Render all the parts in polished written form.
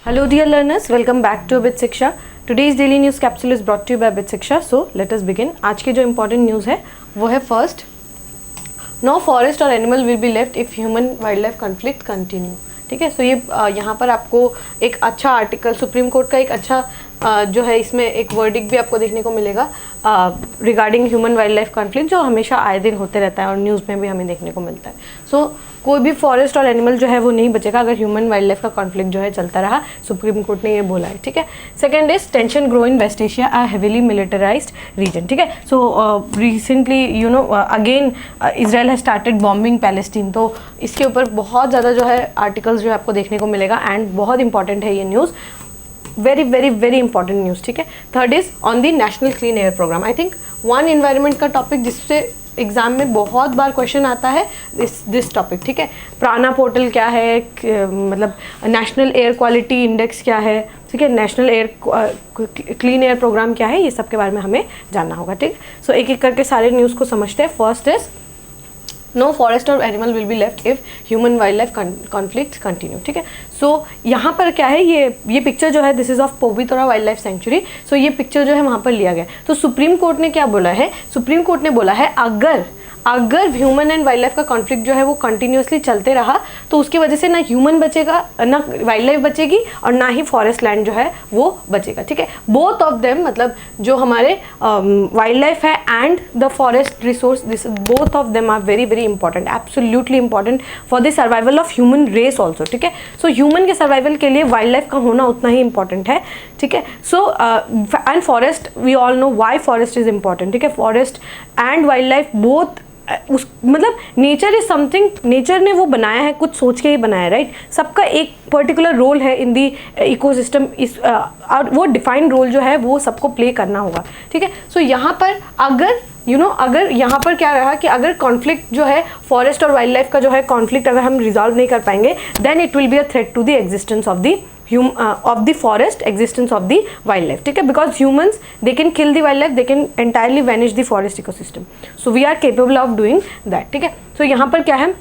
Hello dear learners, welcome back to अबित शिक्षा. Today's daily news capsule is brought to you by अबित शिक्षा. So let us begin. आज की जो important news है वो है first, no forest or animal will be left if human wildlife conflict continue. ठीक है. सो ये यहाँ पर आपको एक अच्छा आर्टिकल, सुप्रीम कोर्ट का एक अच्छा जो है इसमें एक वर्डिक भी आपको देखने को मिलेगा regarding human wild life conflict, जो हमेशा आए दिन होते रहता है और न्यूज़ में भी हमें देखने को मिलता है. सो कोई भी फॉरेस्ट और एनिमल जो है वो नहीं बचेगा अगर ह्यूमन वाइल्ड लाइफ का कॉन्फ्लिक्ट जो है चलता रहा. सुप्रीम कोर्ट ने ये बोला है. ठीक है. Second is tension grow in west Asia, a heavily militarised region. ठीक है. So recently you know again Israel has started bombing Palestine. तो इसके ऊपर बहुत ज़्यादा जो है आर्टिकल्स जो है आपको देखने को मिलेगा एंड बहुत इंपॉर्टेंट है ये news. Very very very important news. ठीक है. Third is on the national clean air programme. I think one environment का टॉपिक जिससे एग्जाम में बहुत बार क्वेश्चन आता है दिस टॉपिक. ठीक है. प्राणा पोर्टल क्या है, मतलब नेशनल एयर क्वालिटी इंडेक्स क्या है, ठीक है, national air clean air programme क्या है, ये सब के बारे में हमें जानना होगा. ठीक. सो एक एक करके सारे न्यूज़ को समझते हैं. फर्स्ट इज नो फॉरेस्ट और animal will be left if human wild life conflict continue. ठीक है. सो यहाँ पर क्या है, ये पिक्चर जो है this is of Pobitora wild life sanctuary. So ये पिक्चर जो है वहाँ पर लिया गया. तो सुप्रीम कोर्ट ने क्या बोला है, सुप्रीम कोर्ट ने बोला है अगर ह्यूमन एंड वाइल्ड लाइफ का कॉन्फ्लिक्ट जो है वो कंटिन्यूसली चलते रहा तो उसकी वजह से ना ह्यूमन बचेगा, ना वाइल्ड लाइफ बचेगी और ना ही फॉरेस्ट लैंड जो है वो बचेगा. ठीक है. बोथ ऑफ देम, मतलब जो हमारे वाइल्ड लाइफ है and the forest resource, this both of them are very very important, absolutely important for the survival of human race also. ठीक है. सो ह्यूमन के सर्वाइवल के लिए वाइल्ड लाइफ का होना उतना ही इंपॉर्टेंट है. ठीक है. So and forest, we all know why forest is important. ठीक है. Forest and wildlife both उस मतलब नेचर इज समथिंग, नेचर ने वो बनाया है, कुछ सोच के ही बनाया है, राइट. सबका एक पर्टिकुलर रोल है इन दी इकोसिस्टम, इस और वो डिफाइंड रोल जो है वो सबको प्ले करना होगा. ठीक है. सो यहाँ पर अगर अगर यहाँ पर क्या रहा कि अगर कॉन्फ्लिक्ट जो है फॉरेस्ट और वाइल्ड लाइफ का जो है कॉन्फ्लिक्ट अगर हम रिजॉल्व नहीं कर पाएंगे then it will be a threat to the existence of the forest, existence of the wildlife. ठीक है. because humans they can kill the wildlife, they can entirely vanish the forest ecosystem, so we are capable of doing that. ठीक है. so यहाँ पर क्या है,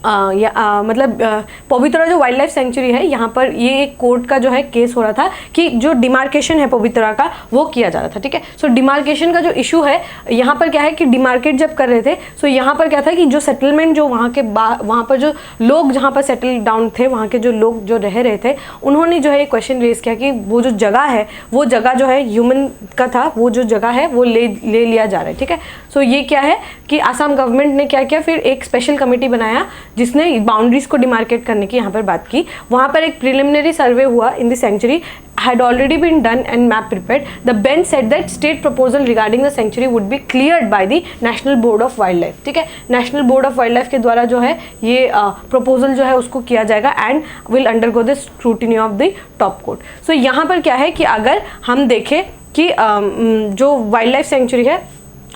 मतलब पवित्रा जो वाइल्ड लाइफ सेंचुरी है, यहाँ पर ये एक कोर्ट का जो है केस हो रहा था कि जो डिमार्केशन है पवित्रा का वो किया जा रहा था. ठीक है. सो डिमार्केशन का जो इशू है यहाँ पर क्या है कि डिमार्केट जब कर रहे थे सो यहाँ पर क्या था कि जो सेटलमेंट जो वहाँ पर जो लोग जहाँ पर सेटल डाउन थे, वहाँ के जो लोग जो रह रहे थे, उन्होंने जो है एक क्वेश्चन रेज किया कि वो जो जगह है वो जगह जो है ह्यूमन का था, वो जो जगह है वो ले लिया जा रहा है. ठीक है. सो ये क्या है कि आसाम गवर्नमेंट ने क्या किया, फिर एक स्पेशल कमेटी बनाया जिसने बाउंड्रीज को डिमार्केट करने की यहाँ पर बात की. वहाँ पर एक प्रिलिमिनरी सर्वे हुआ in the century had already been done and map prepared. The bench said that state proposal regarding the sanctuary would be cleared by the National Board of Wildlife. ठीक है. National Board of Wildlife के द्वारा जो है ये proposal जो है उसको किया जाएगा and will undergo the scrutiny of the top court. So यहाँ पर क्या है कि अगर हम देखें कि जो वाइल्ड लाइफ सेंचुरी है,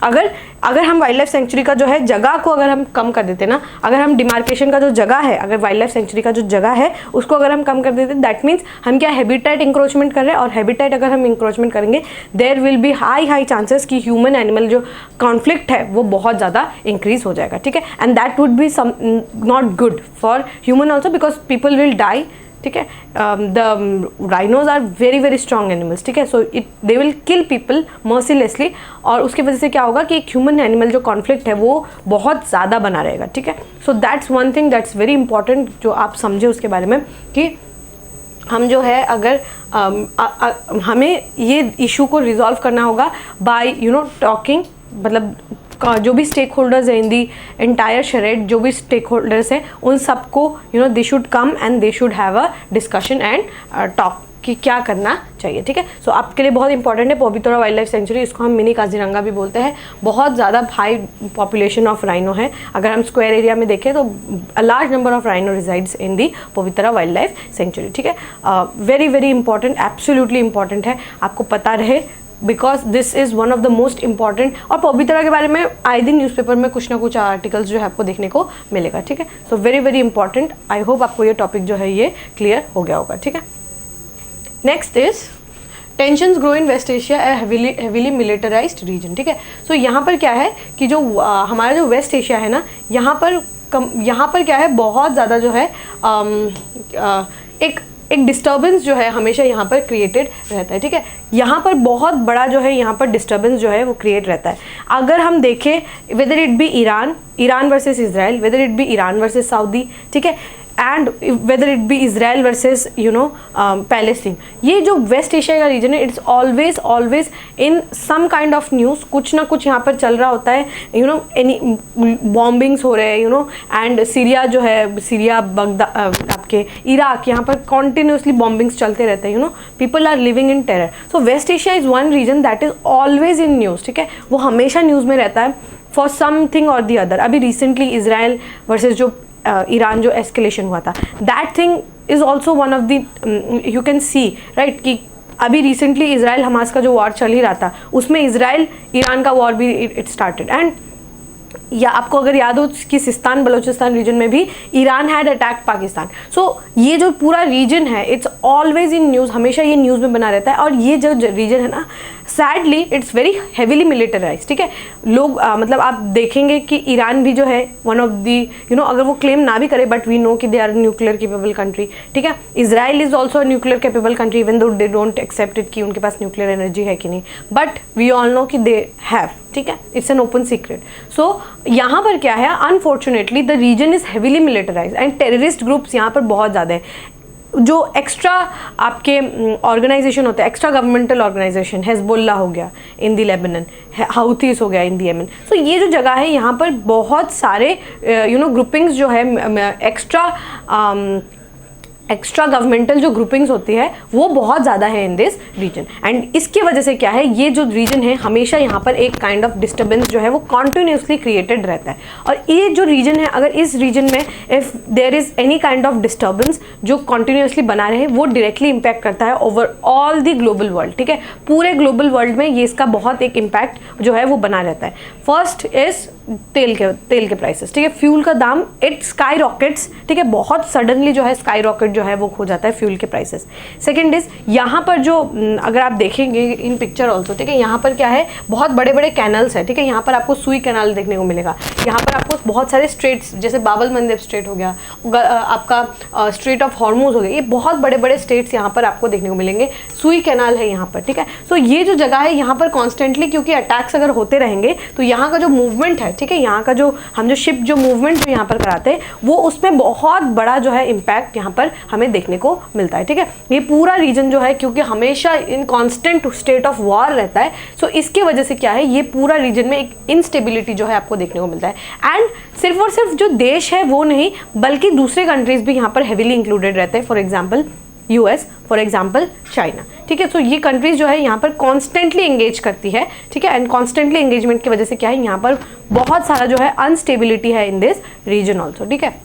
अगर हम वाइल्ड लाइफ सेंचुरी का जो है जगह को अगर हम कम कर देते ना, अगर हम डिमार्केशन का जो जगह है, अगर वाइल्ड लाइफ सेंचुरी का जो जगह है उसको अगर हम कम कर देते, दैट मीन्स हम क्या हैबिटेट इंक्रोचमेंट कर रहे हैं. और हैबिटेट अगर हम इंक्रोचमेंट करेंगे there will be high chances कि ह्यूमन एनिमल जो कॉन्फ्लिक्ट है वो बहुत ज़्यादा इंक्रीज हो जाएगा. ठीक है. And that would be not good for human also because people will die. ठीक है. The rhinos are very very strong animals. ठीक है. So they will kill people mercilessly और उसकी वजह से क्या होगा कि एक ह्यूमन एनिमल जो कॉन्फ्लिक्ट है वो बहुत ज़्यादा बना रहेगा. ठीक है. So that's one thing that's very important जो आप समझे उसके बारे में कि हम जो है अगर हमें ये इशू को रिजॉल्व करना होगा बाय टॉकिंग, मतलब जो भी स्टेक होल्डर्स है इन दी एंटायर शरेड, जो भी स्टेक होल्डर्स हैं उन सबको they should come and they should have a discussion and talk कि क्या करना चाहिए. ठीक है. सो आपके लिए बहुत इंपॉर्टेंट है पवित्रा वाइल्ड लाइफ सेंचुरी. इसको हम मिनी काजीरंगा भी बोलते हैं. बहुत ज़्यादा हाई पॉपुलेशन ऑफ राइनो है. अगर हम स्क्वायर एरिया में देखें तो a large number of rhino resides in the Pavitra wild life century. ठीक है. Very very important, absolutely important है, आपको पता रहे because this is one of the most important. और पवित्रा के बारे में आए दिन न्यूज़पेपर में कुछ ना कुछ आर्टिकल्स जो है आपको देखने को मिलेगा. ठीक है. So very very important. I hope आपको ये टॉपिक जो है ये क्लियर हो गया होगा. ठीक है. Next is tensions grow in west Asia, a heavily militarised region. ठीक है. सो यहाँ पर क्या है कि जो हमारा जो वेस्ट एशिया है ना, यहाँ पर क्या है बहुत ज़्यादा जो है एक एक डिस्टर्बेंस जो है हमेशा यहाँ पर क्रिएटेड रहता है, ठीक है। यहाँ पर बहुत बड़ा जो है यहाँ पर डिस्टर्बेंस जो है वो क्रिएट रहता है। अगर हम देखें whether it be Iran versus Israel, whether it be Iran versus Saudi, ठीक है, and whether it be Israel versus Palestine, ये जो वेस्ट एशिया का रीजन है it's always in some kind of news, कुछ ना कुछ यहाँ पर चल रहा होता है, एनी बॉम्बिंग्स हो रहे हैं, एंड सीरिया जो है, सीरिया बगदाद आपके इराक, यहाँ पर कॉन्टिन्यूसली बॉम्बिंग्स चलते रहते हैं, people are living in terror. So West Asia is one region that is always in news, ठीक है, वो हमेशा न्यूज़ में रहता है फॉर समथिंग और दी अदर। अभी रिसेंटली इजराइल वर्सेज जो ईरान जो एस्केलेशन हुआ था, that thing is also one of the you can see right कि अभी रिसेंटली इजराइल हमास का जो वॉर चल ही रहा था, उसमें इजराइल ईरान का वॉर भी इट स्टार्टेड। एंड या आपको अगर याद हो कि सिस्तान बलोचिस्तान रीजन में भी ईरान हैड अटैक्ड पाकिस्तान। सो ये जो पूरा रीजन है इट्स ऑलवेज इन न्यूज़, हमेशा ये न्यूज़ में बना रहता है। और ये जो रीजन है ना, sadly it's very heavily militarise, ठीक है। लोग मतलब आप देखेंगे कि ईरान भी जो है वन ऑफ दी अगर वो क्लेम ना भी करे, बट वी नो कि they are nuclear capable country, ठीक है। Israel is also nuclear capable country even though they don't accept it कि उनके पास न्यूक्लियर एनर्जी है कि नहीं, बट वी ऑल नो कि दे हैव, ठीक है, it's an open secret. So यहाँ पर क्या है, unfortunately the region is heavily militarize and terrorist groups यहाँ पर बहुत ज़्यादा है। जो एक्स्ट्रा आपके ऑर्गेनाइजेशन होते हैं, एक्स्ट्रा गवर्नमेंटल ऑर्गेनाइजेशन, हेजबुल्ला हो गया इन दी लेबनन, हाउथीस हो गया इन दी येमन। सो ये जो जगह है यहाँ पर बहुत सारे ग्रुपिंग्स जो है एक्स्ट्रा गवर्नमेंटल जो ग्रुपिंग्स होती है वो बहुत ज़्यादा है इन दिस रीजन। एंड इसकी वजह से क्या है, ये जो रीजन है हमेशा यहाँ पर एक काइंड ऑफ डिस्टर्बेंस जो है वो कॉन्टिन्यूसली क्रिएटेड रहता है। और ये जो रीजन है, अगर इस रीजन में if there is any kind of disturbance जो कॉन्टिन्यूसली बना रहे, वो डायरेक्टली इम्पैक्ट करता है overall the global world, ठीक है। पूरे ग्लोबल वर्ल्ड में ये इसका बहुत एक इम्पैक्ट जो है वो बना रहता है। फर्स्ट इज तेल के प्राइसेस, ठीक है, फ्यूल का दाम इट स्काई रॉकेट्स, ठीक है, बहुत सडनली जो है स्काई रॉकेट जो है वो खो जाता है फ्यूल के प्राइसेस। सेकंड इज यहाँ पर जो अगर आप देखेंगे इन पिक्चर ऑल्सो, ठीक है, यहाँ पर क्या है, बहुत बड़े बड़े कैनल्स है, ठीक है। यहाँ पर आपको सुई कैनाल देखने को मिलेगा, यहाँ पर आपको बहुत सारे स्ट्रेट्स जैसे बाबल मंदेब स्ट्रेट हो गया, आपका स्ट्रेट ऑफ हॉर्मुज हो गया, ये बहुत बड़े बड़े स्ट्रेट्स यहाँ पर आपको देखने को मिलेंगे। सुई कैनाल है यहाँ पर, ठीक है। सो ये जो जगह है यहाँ पर कॉन्स्टेंटली क्योंकि अटैक्स अगर होते रहेंगे तो यहाँ का जो मूवमेंट है, ठीक है, यहाँ का जो हम जो शिप जो मूवमेंट जो यहाँ पर कराते हैं वो उसमें बहुत बड़ा जो है इम्पैक्ट यहाँ पर हमें देखने को मिलता है, ठीक है। ये पूरा रीजन जो है क्योंकि हमेशा इन कांस्टेंट स्टेट ऑफ वॉर रहता है, सो इसके वजह से क्या है, ये पूरा रीजन में एक इनस्टेबिलिटी जो है आपको देखने को मिलता है। एंड सिर्फ और सिर्फ जो देश है वो नहीं, बल्कि दूसरे कंट्रीज भी यहाँ पर हेविली इंक्लूडेड रहते हैं, for example US, for example China, ठीक है। तो ये कंट्रीज जो है यहाँ पर कॉन्स्टेंटली एंगेज करती है, ठीक है। एंड कॉन्स्टेंटली एंगेजमेंट की वजह से क्या है, यहाँ पर बहुत सारा जो है अनस्टेबिलिटी है इन दिस रीजन ऑल्सो, ठीक है।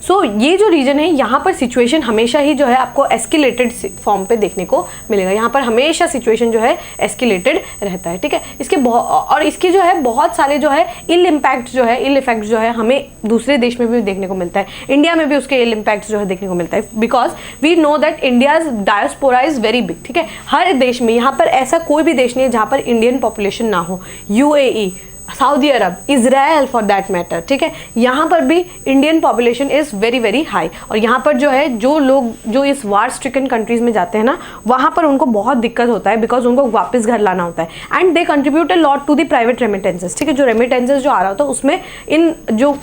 सो ये जो रीजन है यहाँ पर सिचुएशन हमेशा ही जो है आपको एस्केलेटेड फॉर्म पे देखने को मिलेगा, यहाँ पर हमेशा सिचुएशन जो है एस्केलेटेड रहता है, ठीक है। इसके और इसकी जो है बहुत सारे जो है इल इम्पैक्ट जो है हमें दूसरे देश में भी देखने को मिलता है, इंडिया में भी उसके इल इम्पैक्ट जो है देखने को मिलता है, because we know that India's diaspora is very big, ठीक है। हर देश में यहाँ पर ऐसा कोई भी देश नहीं है जहाँ पर इंडियन पॉपुलेशन ना हो, UAE, Saudi Arab, Israel for that matter, ठीक है, यहाँ पर भी Indian population is very very high. और यहाँ पर जो है जो लोग जो इस वार स्ट्रिकन कंट्रीज़ में जाते हैं ना, वहाँ पर उनको बहुत दिक्कत होता है बिकॉज उनको वापस घर लाना होता है। And they contribute a lot to the private remittances, ठीक है। जो रेमिटेंसेस जो आ रहा होता है उसमें इन जो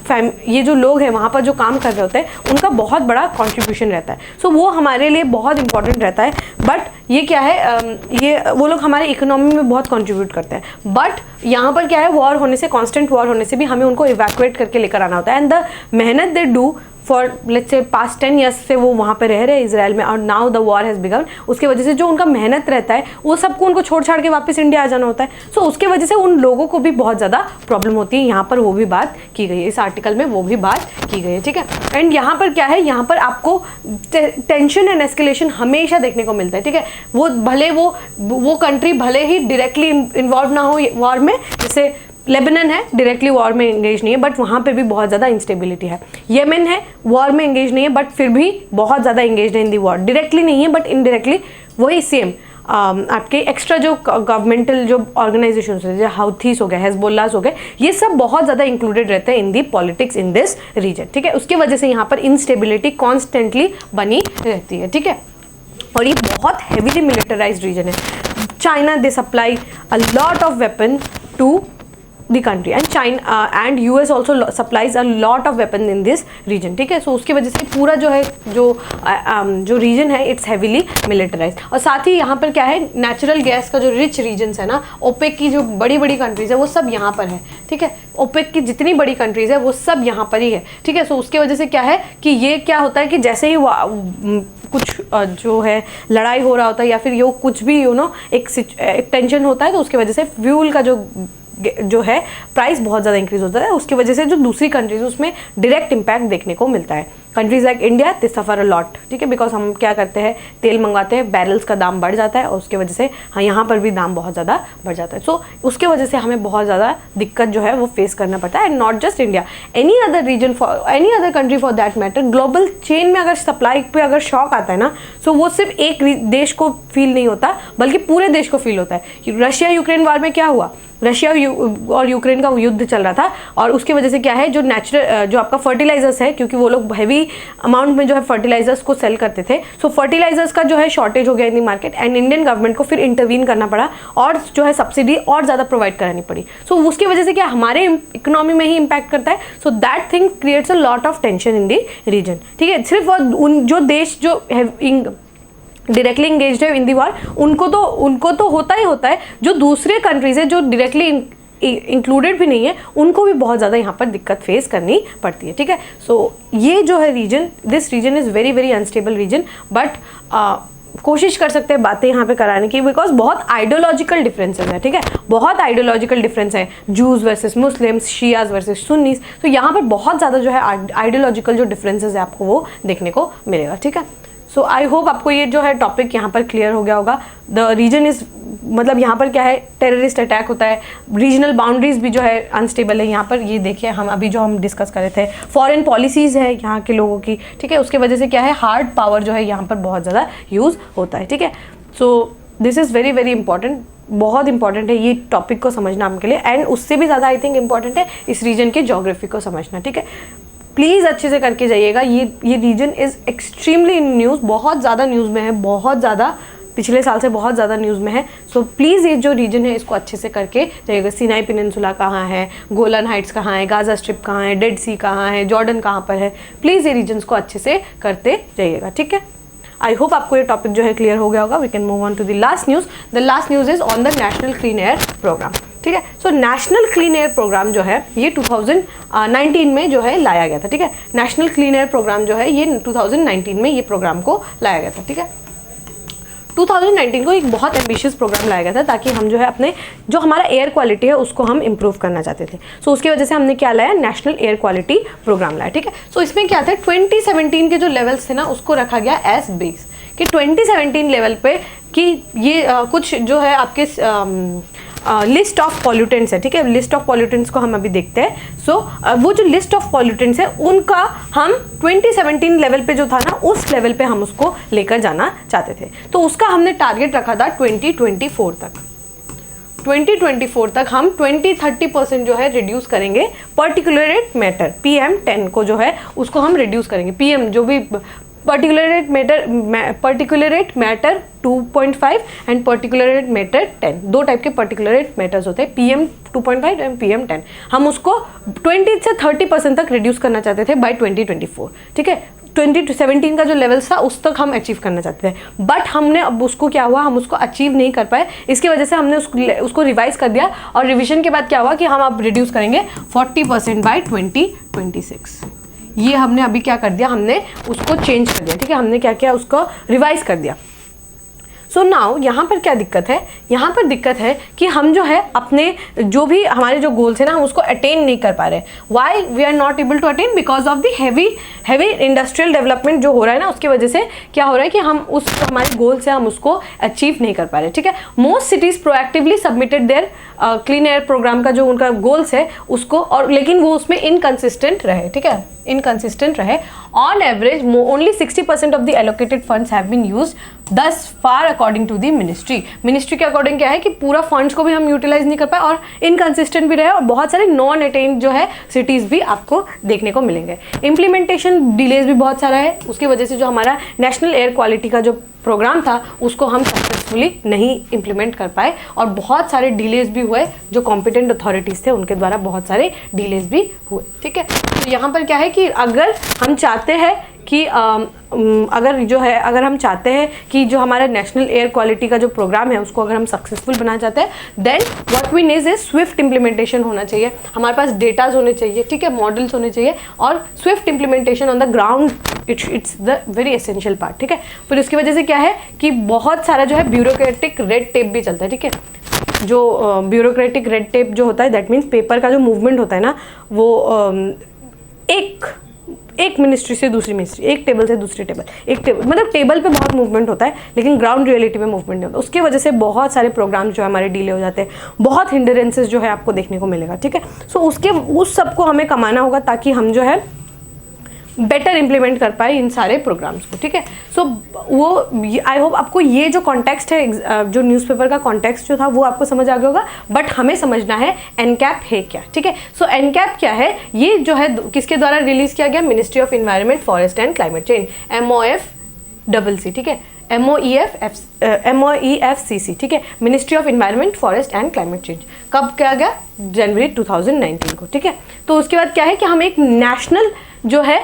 ये जो लोग हैं वहाँ पर जो काम कर रहे होते हैं उनका बहुत बड़ा कॉन्ट्रीब्यूशन रहता है। सो वो हमारे लिए बहुत इंपॉर्टेंट रहता है। बट ये क्या है, ये वो लोग हमारे इकोनॉमी में बहुत कंट्रीब्यूट करते हैं। बट यहाँ पर क्या है, वॉर होने से, कांस्टेंट वॉर होने से भी हमें उनको इवैक्यूएट करके लेकर आना होता है। एंड द मेहनत they do for let's say past 10 years से वो वहाँ पे रह रहे हैं इजराइल में, और now the war has begun, उसके वजह से जो उनका मेहनत रहता है वो सबको उनको छोड़ छाड़ के वापस इंडिया आ जाना होता है। सो उसके वजह से उन लोगों को भी बहुत ज़्यादा प्रॉब्लम होती है। यहाँ पर वो भी बात की गई है, इस आर्टिकल में वो भी बात की गई है, ठीक है। एंड यहाँ पर क्या है, यहाँ पर आपको टेंशन एंड एस्केलेशन हमेशा देखने को मिलता है, ठीक है। वो भले वो कंट्री भले ही डायरेक्टली इन्वॉल्व ना हो वॉर में, जैसे लेबनान है डायरेक्टली वॉर में एंगेज नहीं है बट वहाँ पे भी बहुत ज़्यादा इंस्टेबिलिटी है। येमेन है वॉर में एंगेज नहीं है बट फिर भी बहुत ज़्यादा एंगेज है इन दी वॉर, डायरेक्टली नहीं है बट इनडायरेक्टली वही सेम। आपके एक्स्ट्रा जो गवर्नमेंटल जो ऑर्गेनाइजेशन है, जैसे हाउथीस हो गए, हेजबोल्लास हो गए, ये सब बहुत ज़्यादा इंक्लूडेड रहते हैं इन दी पॉलिटिक्स इन दिस रीजन, ठीक है। उसकी वजह से यहाँ पर इंस्टेबिलिटी कॉन्स्टेंटली बनी रहती है, ठीक है। और ये बहुत हेवीली मिलिटराइज्ड रीजन है। China they supply a lot of weapon to the country, and China and US also supplies a lot of weapon in this region, ठीक है। सो उसकी वजह से पूरा जो है जो रीजन है इट्स हैवीली मिलिटराइज। और साथ ही यहाँ पर क्या है, नेचुरल गैस का जो रिच रीजन्स है ना, ओपेक की जो बड़ी बड़ी कंट्रीज है वो सब यहाँ पर है, ठीक है। ओपेक की जितनी बड़ी कंट्रीज है वो सब यहाँ पर ही है, ठीक है। सो उसकी वजह से क्या है कि ये क्या होता है कि जैसे ही कुछ जो है लड़ाई हो रहा होता है या फिर ये कुछ भी एक टेंशन होता है, तो उसकी वजह से फ्यूल का जो है प्राइस बहुत ज़्यादा इंक्रीज होता है। उसकी वजह से जो दूसरी कंट्रीज उसमें डायरेक्ट इम्पैक्ट देखने को मिलता है। Countries like India they suffer a lot, ठीक है, बिकॉज हम क्या करते हैं, तेल मंगवाते हैं, बैरल्स का दाम बढ़ जाता है और उसकी वजह से हाँ यहाँ पर भी दाम बहुत ज़्यादा बढ़ जाता है। सो उसके वजह से हमें बहुत ज़्यादा दिक्कत जो है वो फेस करना पड़ता है। And not just India, any other region for any other country for that matter, global chain में अगर सप्लाई पे अगर शॉक आता है ना, सो वो सिर्फ एक देश को फील नहीं होता बल्कि पूरे देश को फील होता है। रशिया यूक्रेन वार में क्या हुआ, रशिया और यूक्रेन का युद्ध चल रहा था और उसकी वजह से क्या है, जो नेचुरल जो आपका फर्टिलाइजर्स है, क्योंकि वो लोग हैवी अमाउंट में जो है फर्टिलाइजर्स को सेल करते थे, सो फर्टिलाइजर्स का जो है शॉर्टेज हो गया in the market and Indian government को फिर इंटरवीन करना पड़ा और जो है सब्सिडी और ज़्यादा प्रोवाइड करानी पड़ी। सो उसकी वजह से क्या हमारे इकोनॉमी में ही इम्पैक्ट करता है। So that thing creates a lot of tension in the region, ठीक है। सिर्फ उन जो देश जो डायरेक्टली इंगेज्ड है इन दी वॉर, उनको तो होता ही होता है, जो दूसरे कंट्रीज है जो डायरेक्टली इंक्लूडेड भी नहीं है, उनको भी बहुत ज़्यादा यहाँ पर दिक्कत फेस करनी पड़ती है, ठीक है। सो ये जो है region, this region is very very unstable region, but कोशिश कर सकते हैं बातें यहाँ पे कराने की, बिकॉज बहुत आइडियोलॉजिकल डिफरेंसेस है, ठीक है, बहुत आइडियोलॉजिकल डिफरेंस है, जूज वर्सेस मुस्लिम्स, शियाज वर्सेस सुन्नीस। तो यहाँ पर बहुत ज़्यादा जो है आइडियोलॉजिकल जो डिफरेंसेस है आपको वो देखने को मिलेगा, ठीक है। सो आई होप आपको ये जो है टॉपिक यहाँ पर क्लियर हो गया होगा। द रीजन इज़ मतलब यहाँ पर क्या है, टेररिस्ट अटैक होता है, रीजनल बाउंड्रीज भी जो है अनस्टेबल है यहाँ पर। ये देखिए हम अभी जो हम डिस्कस कर रहे थे, फॉरेन पॉलिसीज़ है यहाँ के लोगों की, ठीक है, उसके वजह से क्या है, हार्ड पावर जो है यहाँ पर बहुत ज़्यादा यूज़ होता है, ठीक है। So this is very very important, बहुत इंपॉर्टेंट है ये टॉपिक को समझना आपके लिए, एंड उससे भी ज़्यादा आई थिंक इंपॉर्टेंट है इस रीजन के ज्योग्राफी को समझना, ठीक है। प्लीज़ अच्छे से करके जाइएगा। ये region is extremely in news, बहुत ज़्यादा न्यूज़ में है, बहुत ज़्यादा पिछले साल से बहुत ज़्यादा न्यूज़ में है। सो प्लीज़ ये जो रीजन है इसको अच्छे से करके जाइएगा। सिनाई पेनिनसुला कहाँ है, गोलन हाइट्स कहाँ है, गाज़ा स्ट्रिप कहाँ है, डेड सी कहाँ है, जॉर्डन कहाँ पर है, प्लीज़ ये रीजन्स को अच्छे से करते जाइएगा, ठीक है। आई होप आपको ये टॉपिक जो है क्लियर हो गया होगा। We can move on to the last news. The last news is on the national clean air programme, ठीक है। So national clean air programme जो है ये 2019 में जो है लाया गया था, ठीक है। नेशनल क्लीन एयर प्रोग्राम जो है ये 2019 में ये प्रोग्राम को लाया गया था, ठीक है। 2019 को एक बहुत एम्बिशियस प्रोग्राम लाया गया था ताकि हम जो है अपने जो हमारा एयर क्वालिटी है उसको हम इम्प्रूव करना चाहते थे। सो उसकी वजह से हमने क्या लाया, नेशनल एयर क्वालिटी प्रोग्राम लाया, ठीक है। सो इसमें क्या था, 2017 के जो लेवल्स थे ना उसको रखा गया एज बेस कि 2017 लेवल पे कि ये कुछ जो है आपके लिस्ट ऑफ पॉल्यूटेंट्स है, ठीक है। लिस्ट ऑफ पॉल्यूटेंट्स को हम अभी देखते हैं। सो वो जो लिस्ट ऑफ पॉल्यूटेंट्स है उनका हम 2017 लेवल पे जो था ना उस लेवल पे हम उसको लेकर जाना चाहते थे। तो उसका हमने टारगेट रखा था 2024 तक। 2024 तक हम 20-30% जो है रिड्यूस करेंगे पर्टिकुलरेट मैटर PM10 को जो है उसको हम रिड्यूस करेंगे। PM जो भी पर्टिकुलरेट मैटर 2.5 एंड पर्टिकुलरेट मैटर 10, दो टाइप के पर्टिकुलरेट मैटर्स होते हैं, PM 2.5 एंड PM 10। हम उसको 20 से 30% तक रिड्यूस करना चाहते थे बाय 2024, ठीक है। 2017 का जो लेवल था उस तक हम अचीव करना चाहते थे, बट हमने अब उसको क्या हुआ, हम उसको अचीव नहीं कर पाए। इसकी वजह से हमने उसको रिवाइज कर दिया और रिविजन के बाद क्या हुआ कि हम अब रिड्यूस करेंगे 40% बाय 2026। ये हमने अभी क्या कर दिया, हमने उसको चेंज कर दिया, ठीक है। हमने क्या किया, उसको रिवाइज कर दिया। सो नाउ यहाँ पर क्या दिक्कत है, यहाँ पर दिक्कत है कि हम जो है अपने जो भी हमारे जो गोल्स है ना हम उसको अटेन नहीं कर पा रहे। Why we are not able to attain, because of the heavy industrial development जो हो रहा है ना उसकी वजह से क्या हो रहा है कि हम उस हमारे गोल्स है हम उसको अचीव नहीं कर पा रहे, ठीक है। Most cities proactively submitted their clean air programme का जो उनका गोल्स है उसको, और लेकिन वो उसमें इनकंसिस्टेंट रहे, ठीक है, इनकंसिस्टेंट रहे। On average only 60% of the allocated funds have been used thus far according to the ministry के अकॉर्डिंग क्या है कि पूरा फंड्स को भी हम यूटिलाइज नहीं कर पाए और इनकंसिस्टेंट भी रहे और बहुत सारे नॉन अटेन्ड जो है सिटीज़ भी आपको देखने को मिलेंगे। इम्प्लीमेंटेशन डिलेज भी बहुत सारा है, उसकी वजह से जो हमारा नेशनल एयर क्वालिटी का जो प्रोग्राम था उसको हम सक्सेसफुली नहीं इम्प्लीमेंट कर पाए और बहुत सारे डिलेज भी हुए, जो कॉम्पिटेंट अथॉरिटीज़ थे उनके द्वारा बहुत सारे डिलेज भी हुए। ठीक है, तो यहाँ पर क्या है कि अगर हम चाहते हैं कि अगर हम चाहते हैं कि जो हमारा नेशनल एयर क्वालिटी का जो प्रोग्राम है उसको अगर हम सक्सेसफुल बनाना चाहते हैं, then what we need is swift implementation होना चाहिए, हमारे पास डेटाज होने चाहिए, ठीक है, मॉडल्स होने चाहिए और Swift implementation on the ground it's the very essential part. ठीक है, फिर उसकी वजह से क्या है कि बहुत सारा जो है ब्यूरोक्रेटिक रेड टेप भी चलता है। ठीक है, जो ब्यूरोक्रेटिक रेड टेप जो होता है दैट मीन्स पेपर का जो मूवमेंट होता है ना, वो एक मिनिस्ट्री से दूसरी मिनिस्ट्री, एक टेबल से दूसरी टेबल, मतलब टेबल पे बहुत मूवमेंट होता है लेकिन ग्राउंड रियलिटी में मूवमेंट नहीं होता। उसकी वजह से बहुत सारे प्रोग्राम्स जो है हमारे डिले हो जाते हैं, बहुत हिंडरेंसेस जो है आपको देखने को मिलेगा। ठीक है, सो उस सबको हमें कमाना होगा ताकि हम जो है बेटर इम्प्लीमेंट कर पाए इन सारे प्रोग्राम्स को। ठीक है, सो वो आई होप आपको ये जो कॉन्टेक्स्ट है, जो न्यूज़पेपर का कॉन्टेक्स्ट जो था वो आपको समझ आ गया होगा, बट हमें समझना है एनकैप है क्या। ठीक है, सो एनकैप क्या है, ये जो है किसके द्वारा रिलीज किया गया, ministry of environment forest and climate change, MOFCC। ठीक है, MOEFCC। ठीक है, ministry of environment forest and climate change कब किया गया, जनवरी 2019 को। ठीक है, तो उसके बाद क्या है कि हम एक नेशनल जो है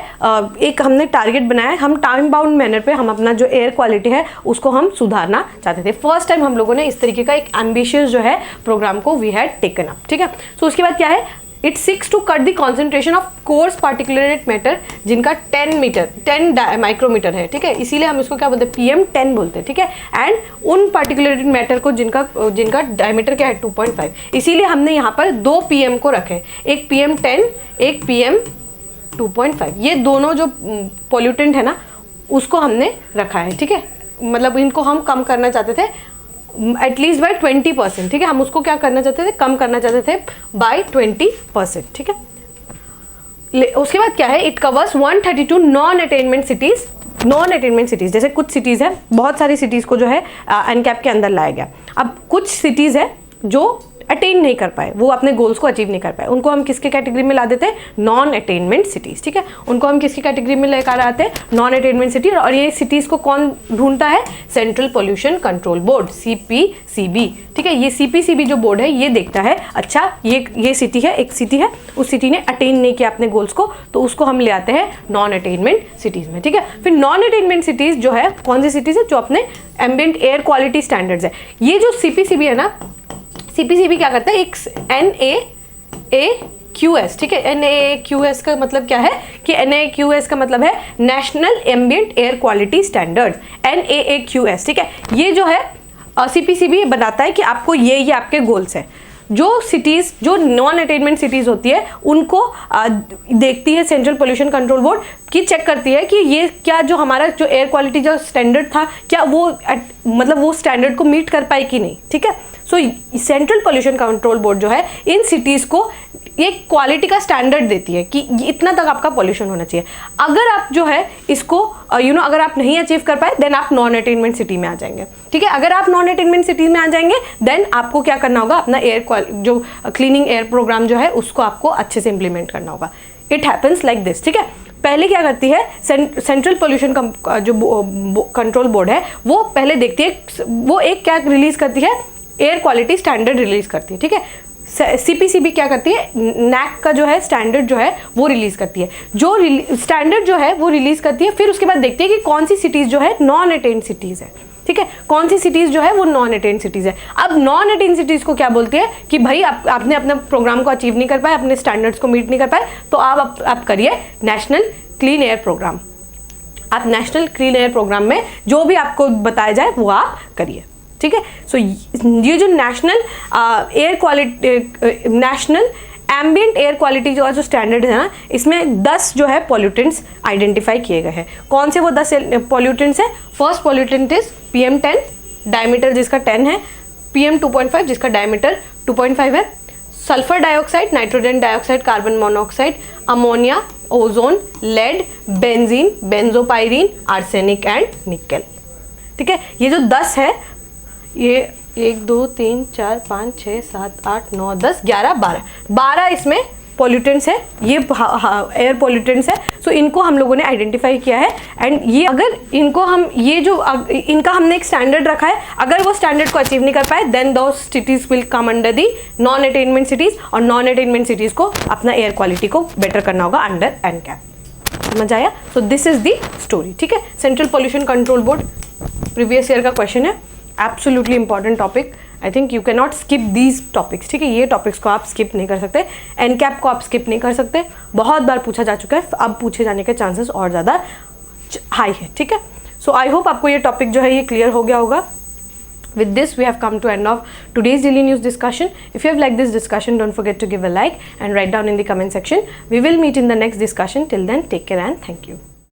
एक हमने टारगेट बनाया है, हम टाइम बाउंड मैनर पे हम अपना जो एयर क्वालिटी है उसको हम सुधारना चाहते थे। फर्स्ट टाइम हम लोगों ने इस तरीके का एक एम्बिशियस जो है प्रोग्राम को वी हैड टेकन अप। ठीक है, सो उसके बाद क्या है, it seeks to cut the concentration of coarse particulate matter जिनका 10 माइक्रोमीटर है। ठीक है, इसीलिए हम इसको क्या बोलते हैं, PM10 बोलते हैं। ठीक है, एंड उन पार्टिकुलेटेड मैटर को जिनका डायमीटर क्या है 2.5, इसीलिए हमने यहाँ पर 2 PM को रखे, एक PM10 एक PM2.5, ये दोनों जो पॉल्यूटेंट है ना उसको हमने रखा है। ठीक है, मतलब इनको हम कम करना चाहते थे एटलीस्ट बाय 20%। ठीक है, हम उसको क्या करना चाहते थे, कम करना चाहते थे बाय 20%। ठीक है, उसके बाद क्या है, it covers 132 non attainment cities, जैसे कुछ सिटीज़ है, बहुत सारी सिटीज़ को जो है एनकैप के अंदर लाया गया। अब कुछ सिटीज़ है जो अटेन नहीं कर पाए, वो अपने गोल्स को अचीव नहीं कर पाए, उनको हम किसके कैटेगरी में ला देते हैं, नॉन अटेनमेंट सिटीज़। ठीक है, उनको हम किसकी कैटेगरी में लेकर आते हैं, नॉन अटेनमेंट सिटी। और ये सिटीज़ को कौन ढूंढता है, central pollution control board, CPCB। ठीक है, ये CPCB जो बोर्ड है ये देखता है, अच्छा ये सिटी है, एक सिटी है, उस सिटी ने अटेन नहीं किया अपने गोल्स को, तो उसको हम ले आते हैं नॉन अटेनमेंट सिटीज़ में। ठीक है, फिर नॉन अटेनमेंट सिटीज़ जो है कौन सी सिटीज़ है, जो अपने एम्बिएंट एयर क्वालिटी स्टैंडर्ड्स है। ये जो CPCB है ना, CPCB क्या करता है, एक NAAQS। ठीक है, NAAQS का मतलब क्या है कि NAAQS का मतलब है national ambient air quality standards, NAAQS। ठीक है, ये जो है CPCB बताता है कि आपको ये आपके गोल्स है। जो सिटीज़ जो नॉन अटेनमेंट सिटीज़ होती है उनको देखती है सेंट्रल पोल्यूशन कंट्रोल बोर्ड की, चेक करती है कि ये क्या जो हमारा जो एयर क्वालिटी जो स्टैंडर्ड था क्या वो मतलब वो स्टैंडर्ड को मीट कर पाए कि नहीं। ठीक है, सो सेंट्रल पोल्यूशन कंट्रोल बोर्ड जो है इन सिटीज़ को एक क्वालिटी का स्टैंडर्ड देती है कि इतना तक आपका पोल्यूशन होना चाहिए। अगर आप जो है इसको अगर आप नहीं अचीव कर पाए देन आप नॉन अटेनमेंट सिटी में आ जाएंगे। ठीक है, अगर आप नॉन अटेनमेंट सिटी में आ जाएंगे देन आपको क्या करना होगा, अपना जो क्लीनिंग एयर प्रोग्राम जो है उसको आपको अच्छे से इंप्लीमेंट करना होगा। It happens like this. ठीक है, पहले क्या करती है सेंट्रल पोल्यूशन जो कंट्रोल बोर्ड है वो पहले देखती है, वो एक क्या रिलीज करती है, एयर क्वालिटी स्टैंडर्ड रिलीज करती है। ठीक है, CPCB क्या करती है, NAC का जो है स्टैंडर्ड जो है वो रिलीज करती है, जो स्टैंडर्ड जो है वो रिलीज करती है। फिर उसके बाद देखती है कि कौन सी सिटीज़ जो है नॉन अटेन सिटीज़ है। ठीक है, कौन सी सिटीज़ जो है वो नॉन अटेन सिटीज़ है। अब नॉन अटेन सिटीज़ को क्या बोलती है कि भाई आपने अपने प्रोग्राम को अचीव नहीं कर पाए, अपने स्टैंडर्ड्स को मीट नहीं कर पाए, तो आप करिए नेशनल क्लीन एयर प्रोग्राम। आप नेशनल क्लीन एयर प्रोग्राम में जो भी आपको बताया जाए वो आप करिए। ठीक है, सो ये जो national air quality national ambient air quality जो स्टैंडर्ड है ना, इसमें 10 जो है पॉल्यूटेंट्स आइडेंटिफाई किए गए हैं। कौन से वो 10 पॉल्यूटेंट्स हैं, first pollutant is PM10 diameter जिसका 10 है, PM2.5 जिसका डायमीटर 2.5 है, sulphur dioxide, nitrogen dioxide, carbon monoxide, ammonia, ozone, lead, benzene, benzopyrene, arsenic and nickel. ठीक है। ये जो 10 है, ये 1 2 3 4 5 6 7 8 9 10 11 12 इसमें पॉल्यूटेंट्स है, ये एयर पॉल्यूटेंट्स है। सो इनको हम लोगों ने आइडेंटिफाई किया है एंड ये अगर इनको हम ये जो इनका हमने एक स्टैंडर्ड रखा है, अगर वो स्टैंडर्ड को अचीव नहीं कर पाए देन दो cities will come under the non attainment cities, और नॉन अटेनमेंट सिटीज को अपना एयर क्वालिटी को बेटर करना होगा अंडर एनकैप। समझ आया? So this is the story, ठीक है। Central pollution control board previous year का क्वेश्चन है, absolutely important topic. I think you can not skip these topics, ठीक है। ये टॉपिक्स को आप स्किप नहीं कर सकते, एनकैप को आप स्किप नहीं कर सकते, बहुत बार पूछा जा चुका है, अब पूछे जाने के चांसेस और ज़्यादा हाई है, ठीक है। सो आई होप आपको ये टॉपिक जो है ये क्लियर हो गया होगा। With this, we have come to end of today's daily news discussion. If you have liked this discussion, don't forget to give a like and write down in the comment section. We will meet in the next discussion. Till then, take care and thank you.